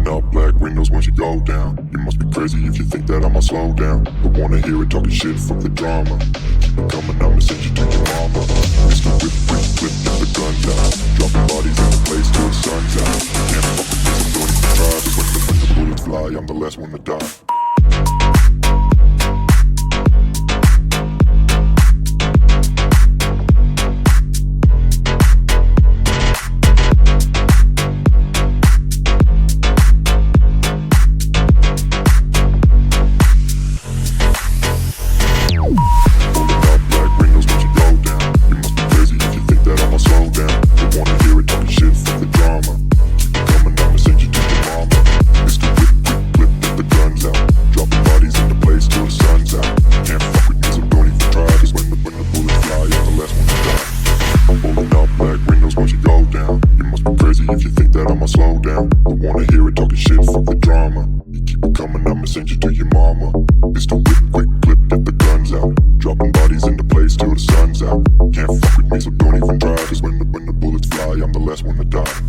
Up black windows once you go down. You must be crazy if you think that I'ma slow down. But wanna hear it talking shit, fuck the drama. Keep it coming, I'ma send you to your mama. Mr. Whip, whip, whip, get the guns out. Dropping bodies in the place till the sun's out. Can't fuck with this, I'm don't even try. Cause when the bullets fly, I'm the last one to die. If you think that I'ma slow down, I wanna hear it talking shit, fuck the drama. You keep it coming, I'ma send you to your mama. It's the whip, quick clip, get the guns out. Dropping bodies into place till the sun's out. Can't fuck with me, so don't even try. Cause when the bullets fly, I'm the last one to die.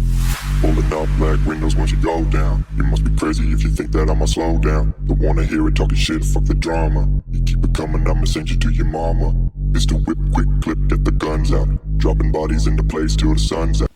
Pulling up black windows once you go down. You must be crazy if you think that I'ma slow down. I wanna hear it talking shit, fuck the drama. You keep it coming, I'ma send you to your mama. It's the whip, quick clip, get the guns out. Dropping bodies into place till the sun's out.